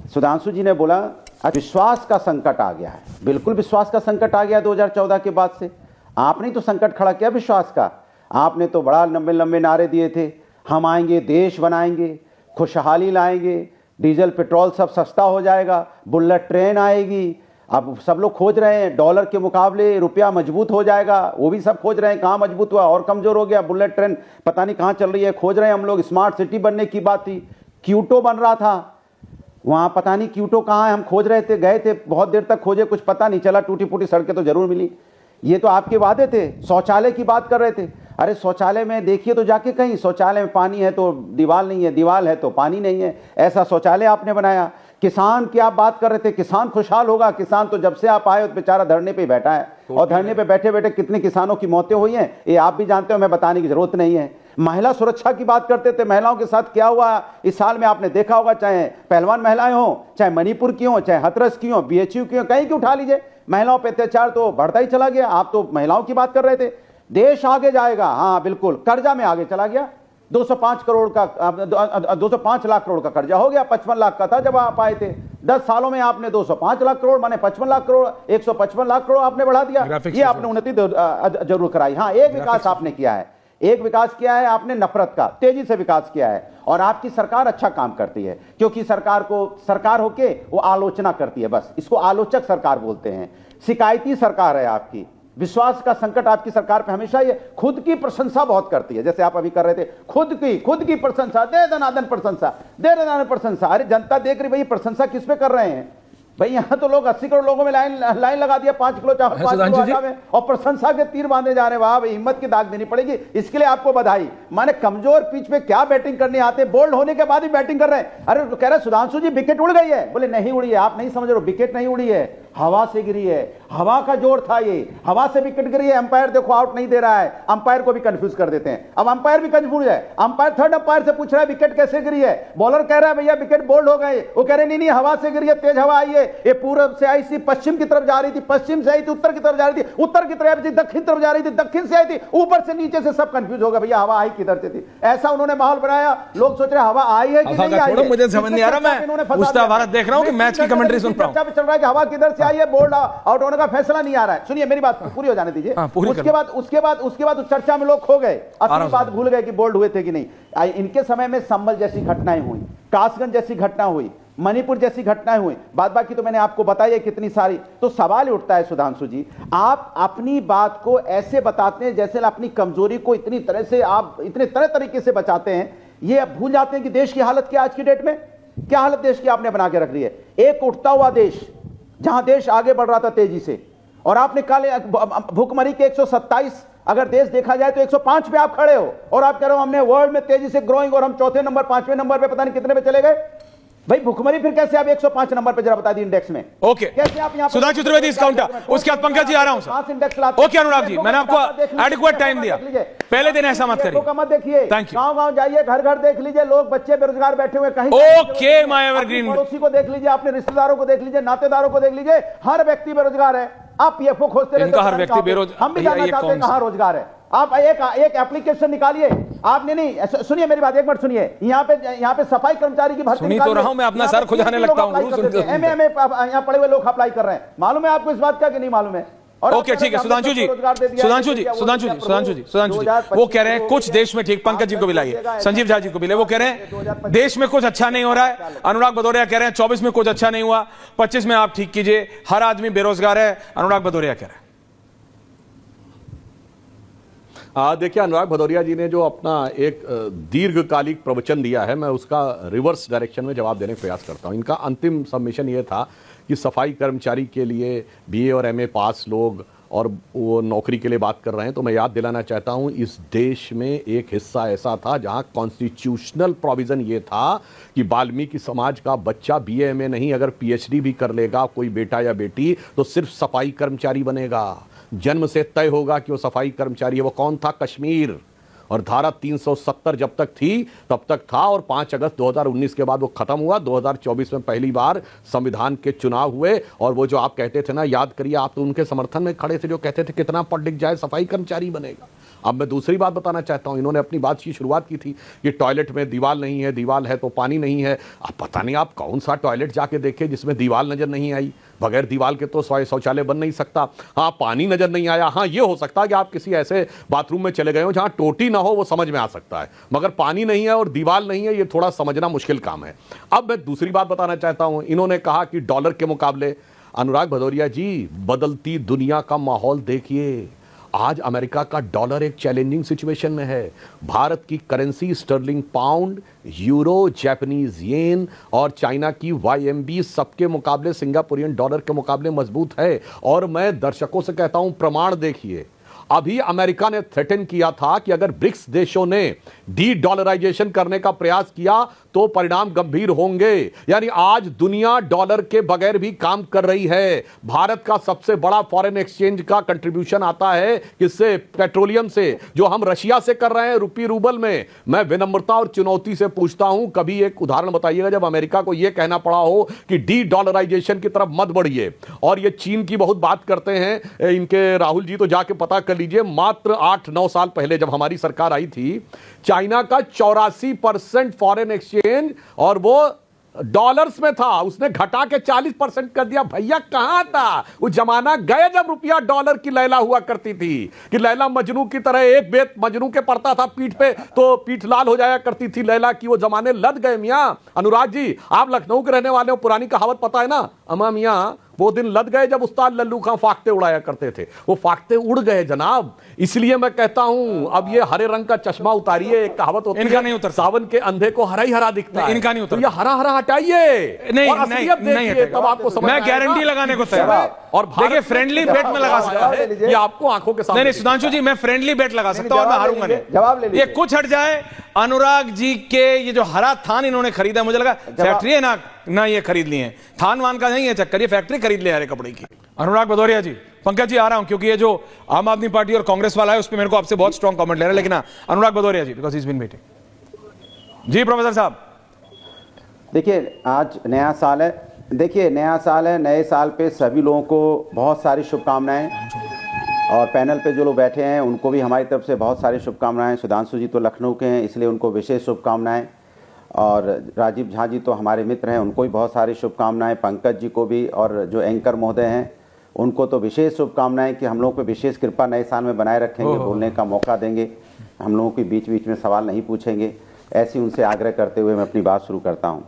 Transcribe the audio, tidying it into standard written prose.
सुधांशु जी ने बोला विश्वास का संकट आ गया है। बिल्कुल विश्वास का संकट आ गया 2014 के बाद से। आपने तो संकट खड़ा किया विश्वास का। आपने तो बड़ा लंबे लंबे नारे दिए थे, हम आएंगे, देश बनाएंगे, खुशहाली लाएंगे, डीजल पेट्रोल सब सस्ता हो जाएगा, बुलेट ट्रेन आएगी। अब सब लोग खोज रहे हैं डॉलर के मुकाबले रुपया मजबूत हो जाएगा, वो भी सब खोज रहे हैं कहाँ मजबूत हुआ और कमजोर हो गया। बुलेट ट्रेन पता नहीं कहाँ चल रही है, खोज रहे हैं हम लोग। स्मार्ट सिटी बनने की बात थी, क्यूटो बन रहा था, वहाँ पता नहीं क्यूटो कहाँ है, हम खोज रहे थे, गए थे, बहुत देर तक खोजे, कुछ पता नहीं चला। टूटी फूटी सड़कें तो जरूर मिली। ये तो आपके वादे थे। शौचालय की बात कर रहे थे, अरे शौचालय में देखिए तो जाके कहीं, शौचालय में पानी है तो दीवार नहीं है, दीवार है तो पानी नहीं है, ऐसा शौचालय आपने बनाया। किसान की आप बात कर रहे थे, किसान खुशहाल होगा। किसान तो जब से आप आए तो बेचारा धरने पे बैठा है, और धरने पे बैठे बैठे कितने किसानों की मौतें हुई हैं ये आप भी जानते हो, मैं बताने की जरूरत नहीं है। महिला सुरक्षा की बात करते थे, महिलाओं के साथ क्या हुआ इस साल में आपने देखा होगा, चाहे पहलवान महिलाएं हो, चाहे मणिपुर की हो, चाहे हाथरस की हो, BHU की हो, कहीं की उठा लीजिए, महिलाओं पर अत्याचार तो बढ़ता ही चला गया। आप तो महिलाओं की बात कर रहे थे। देश आगे जाएगा, हाँ बिल्कुल, कर्जा में आगे चला गया। 205 करोड़ का 205 लाख करोड़ का कर्जा हो गया, 55 लाख का था जब आप आए थे। 10 सालों में आपने 205 लाख करोड़ माने 55 लाख करोड़, 155 लाख करोड़ आपने बढ़ा दिया। ये आपने उन्नति जरूर कराई। हाँ, एक विकास आपने किया है, एक विकास किया है आपने नफरत का, तेजी से विकास किया है। और आपकी सरकार अच्छा काम करती है, क्योंकि सरकार को सरकार होके वो आलोचना करती है, बस इसको आलोचक सरकार बोलते हैं। शिकायती सरकार है आपकी, विश्वास का संकट आपकी सरकार पे हमेशा। ये खुद की प्रशंसा बहुत करती है, जैसे आप अभी कर रहे थे, खुद की प्रशंसा, दे दनादन प्रशंसा, दे दनादन प्रशंसा। अरे जनता देख रही भाई, प्रशंसा किस पे कर रहे हैं भाई? यहाँ तो लोग 80 करोड़ लोगों में लाइन लगा दिया, 5 किलो चावल 5 किलो आटा में, और प्रशंसा के तीर बांधे जा रहे हैं। वाह भाई, हिम्मत की दाग देनी पड़ेगी, इसके लिए आपको बधाई। माने कमजोर पिच पे क्या बैटिंग करने आते, बोल्ड होने के बाद ही बैटिंग कर रहे हैं। अरे कह रहे सुधांशु जी विकेट उड़ गई है, बोले नहीं उड़ी है, आप नहीं समझ रहे हो, विकेट नहीं उड़ी है, हवा से गिरी है, हवा का जोर था, ये हवा से विकेट गिरी है। अंपायर देखो आउट नहीं दे रहा है, अंपायर को भी कंफ्यूज कर देते हैं। अब अंपायर भी कंफ्यूज है, अंपायर थर्ड अंपायर से पूछ रहा है विकेट कैसे गिरी है, बॉलर कह रहा है भैया विकेट बोल्ड हो गए, वो कह रहे नहीं हवा से गिरी है, तेज हवा आई है, ये पूरब से आई थी, पश्चिम की तरफ जा रही थी, पश्चिम से आई थी, उत्तर की तरफ जा रही थी, उत्तर की तरफ थी, दक्षिण तरफ जा रही थी, दक्षिण से आई थी, ऊपर से नीचे से सब कंफ्यूज हो गए भैया हवा आई किधर से थी। ऐसा उन्होंने माहौल बनाया, लोग सोच रहे हवा आई है कि नहीं आई है। मुझे समझ नहीं आ रहा, मैं पूछता भारत देख रहा हूं कि मैच की कमेंट्री सुन रहा हूं। चल रहा है कि हवा किधर से आई है, बोल्ड आउट होने का फैसला नहीं आ रहा है। सुनिए मेरी बात पूरी हो जाने दीजिए। उसके बाद उस चर्चा में लोग खो गए, असली बात भूल गए कि बोल्ड हुए थे कि नहीं। इनके समय में संभल जैसी घटनाएं हुई, कासगंज जैसी घटना हुई, मणिपुर जैसी घटनाएं हुई, बाद बाकी तो मैंने आपको बताई है कितनी सारी। तो सवाल उठता है सुधांशु जी, आप अपनी बात को ऐसे बताते हैं जैसे अपनी कमजोरी को इतनी तरह से आप इतने तरह तरीके से बचाते हैं, ये अब भूल जाते हैं कि देश की हालत क्या आज की डेट में, क्या हालत देश की आपने बना के रख दी है। एक उठता हुआ देश, जहां देश आगे बढ़ रहा था तेजी से, और आपने कल भूखमरी के 127, अगर देश देखा जाए तो 105 पे आप खड़े हो, और आप कह रहे हो हमने वर्ल्ड में तेजी से ग्रोइंग, और हम चौथे नंबर 5वें नंबर पे पता नहीं कितने पे चले गए भाई। भूखमरी फिर कैसे आप 105 नंबर पे जरा बता दी इंडेक्स में। ओके, कैसे आप यहां सुधांशु त्रिवेदी इस काउंटर, उसके बाद पंकज जी आ रहा हूं सर। इंडेक्स लाते। ओके अनुराग जी, मैंने आपको एडिक्वेट टाइम दिया, पहले दिन ऐसा मत करिए। मत देखिए, गांव-गांव जाइए, घर-घर देख लीजिए, लोग बच्चे बेरोजगार बैठे हुए कहीं। ओके माय एवरग्रीन, पड़ोसी को देख लीजिए, अपने रिश्तेदारों को देख लीजिए, नातेदारों को देख लीजिए, हर व्यक्ति बेरोजगार है। आप पीएफओ खोजते रहते हैं, हर व्यक्ति बेरोजगार, हम भी जानना चाहते हैं कहां रोजगार है। आप एक एप्लीकेशन निकालिए, आपने नहीं सुनिए मेरी बात, एक मिनट सुनिए, यहाँ पे सफाई कर्मचारी की भर्ती सुनी तो रहा हूं मैं, अपना सर खुजाने लगता हूं। एमए यहाँ पढ़े हुए लोग अप्लाई कर रहे हैं, मालूम है आपको इस बात का कि नहीं मालूम है? ओके ठीक है सुधांशु जी, वो कह रहे हैं कुछ देश में, ठीक, पंकज जी को भी लाइए, संजीव झा जी को भी ले, वो कह रहे हैं देश में कुछ अच्छा नहीं हो रहा है। अनुराग भदौरिया कह रहे हैं 24 में कुछ अच्छा नहीं हुआ, 25 में आप ठीक कीजिए, हर आदमी बेरोजगार है, अनुराग भदौरिया कह रहे हैं। देखिए, अनुराग भदौरिया जी ने जो अपना एक दीर्घकालिक प्रवचन दिया है, मैं उसका रिवर्स डायरेक्शन में जवाब देने का प्रयास करता हूं। इनका अंतिम सबमिशन ये था कि सफाई कर्मचारी के लिए BA और MA पास लोग और वो नौकरी के लिए बात कर रहे हैं। तो मैं याद दिलाना चाहता हूं, इस देश में एक हिस्सा ऐसा था जहां कॉन्स्टिट्यूशनल प्रोविजन ये था कि वाल्मीकि समाज का बच्चा BA MA नहीं, अगर PhD भी कर लेगा कोई बेटा या बेटी, तो सिर्फ सफाई कर्मचारी बनेगा, जन्म से तय होगा कि वो सफाई कर्मचारी है। वो कौन था? कश्मीर। और धारा 370 जब तक थी तब तक था, और 5 अगस्त 2019 के बाद वो खत्म हुआ। 2024 में पहली बार संविधान के चुनाव हुए, और वो जो आप कहते थे ना, याद करिए, आप तो उनके समर्थन में खड़े थे जो कहते थे कितना पढ़ लिख जाए सफाई कर्मचारी बनेगा। अब मैं दूसरी बात बताना चाहता हूं, इन्होंने अपनी बात की शुरुआत की थी कि टॉयलेट में दीवार नहीं है, दीवार है तो पानी नहीं है। अब पता नहीं आप कौन सा टॉयलेट जाके देखे जिसमें दीवार नजर नहीं आई। बगैर दीवार के तो शौचालय बन नहीं सकता। हाँ, पानी नजर नहीं आया, हाँ ये हो सकता है कि आप किसी ऐसे बाथरूम में चले गए हो जहां टोटी ना हो, वो समझ में आ सकता है, मगर पानी नहीं है और दीवार नहीं है, ये थोड़ा समझना मुश्किल काम है। अब मैं दूसरी बात बताना चाहता हूं, इन्होंने कहा कि डॉलर के मुकाबले, अनुराग भदौरिया जी, बदलती दुनिया का माहौल देखिए। आज अमेरिका का डॉलर एक चैलेंजिंग सिचुएशन में है। भारत की currency sterling pound, euro, Japanese yen और चाइना की YMB सबके मुकाबले सिंगापुरियन डॉलर के मुकाबले मजबूत है। और मैं दर्शकों से कहता हूं, प्रमाण देखिए। अभी अमेरिका ने थ्रेटन किया था कि अगर ब्रिक्स देशों ने डी डॉलराइजेशन करने का प्रयास किया तो परिणाम गंभीर होंगे। यानी आज दुनिया डॉलर के बगैर भी काम कर रही है। भारत का सबसे बड़ा फॉरेन एक्सचेंज का कंट्रीब्यूशन आता है किससे? पेट्रोलियम से, जो हम रशिया से कर रहे हैं रुपी रूबल में। मैं विनम्रता और चुनौती से पूछता हूं, कभी एक उदाहरण बताइएगा जब अमेरिका को यह कहना पड़ा हो कि डी डॉलराइजेशन की तरफ मत बढ़िए। और ये चीन की बहुत बात करते हैं इनके राहुल जी, तो जाके पता कर लीजिए, मात्र 8-9 साल पहले जब हमारी सरकार आई थी, चाइना का 84% फॉरेन एक्सचेंज और वो डॉलर्स में था, उसने घटा के 40% कर दिया। भैया कहां था वो जमाना? गए जब रुपया डॉलर की लैला हुआ करती थी कि लैला मजनू की तरह एक बेत मजनू के पड़ता था पीठ पे तो पीठ लाल हो जाया करती थी लैला की। वो जमाने लद गए मियां। अनुराग जी, आप लखनऊ के रहने वाले हो, पुरानी कहावत पता है ना, अमा मियां वो दिन लद गए जब उस्ताद लल्लू खां फाख्ते उड़ाया करते थे। वो फाख्ते उड़ गए जनाब। इसलिए मैं कहता हूं, अब ये हरे रंग का चश्मा उतारिए। एक कहावत होती इनका है, नहीं उतर, सावन के अंधे को हरा ही हरा दिखता है। इनका नहीं उतर, तो ये हरा हरा हटाइए, नहीं और असलियत देखिए, तब आपको समझ मैं गारंटी लगाने को तैयार हूं। और देखिए, फ्रेंडली बेट में लगा सकता है, ये आपको आंखों के सामने। नहीं सुधांशु जी, मैं फ्रेंडली बेट लगा सकता हूं और मैं हारूंगा नहीं। जवाब ले लीजिए। ये कुछ हट जाए, अनुराग जी के ये जो हरा थान इन्होंने खरीदा, मुझे लगा फैक्ट्री है ना ये खरीद ली है, थान वान का नहीं है चक्कर, ये फैक्ट्री खरीद ले हरे कपड़े की। अनुराग भदौरिया जी, पंकज जी आ रहा हूं, क्योंकि ये जो आम आदमी पार्टी और कांग्रेस वाला है उस पर मेरे को आपसे बहुत स्ट्रॉन्ग कमेंट लेना है, लेकिन Anurag Bhadauria ji, because he is been waiting. जी प्रोफेसर साहब, देखिए आज नया साल है, देखिए नया साल है, नए साल पे सभी लोगों को बहुत सारी शुभकामनाएं, और पैनल पे जो लोग बैठे हैं उनको भी हमारी तरफ से बहुत सारी शुभकामनाएं। सुधांशु जी तो लखनऊ के हैं इसलिए उनको विशेष शुभकामनाएं, और राजीव झा जी तो हमारे मित्र हैं, उनको भी बहुत सारी शुभकामनाएं। पंकज जी को भी, और जो एंकर महोदय हैं उनको तो विशेष शुभकामनाएं कि हम लोग पे विशेष कृपा नए साल में बनाए रखेंगे, बोलने का मौका देंगे, हम लोगों के बीच बीच में सवाल नहीं पूछेंगे। ऐसी उनसे आग्रह करते हुए मैं अपनी बात शुरू करता हूं।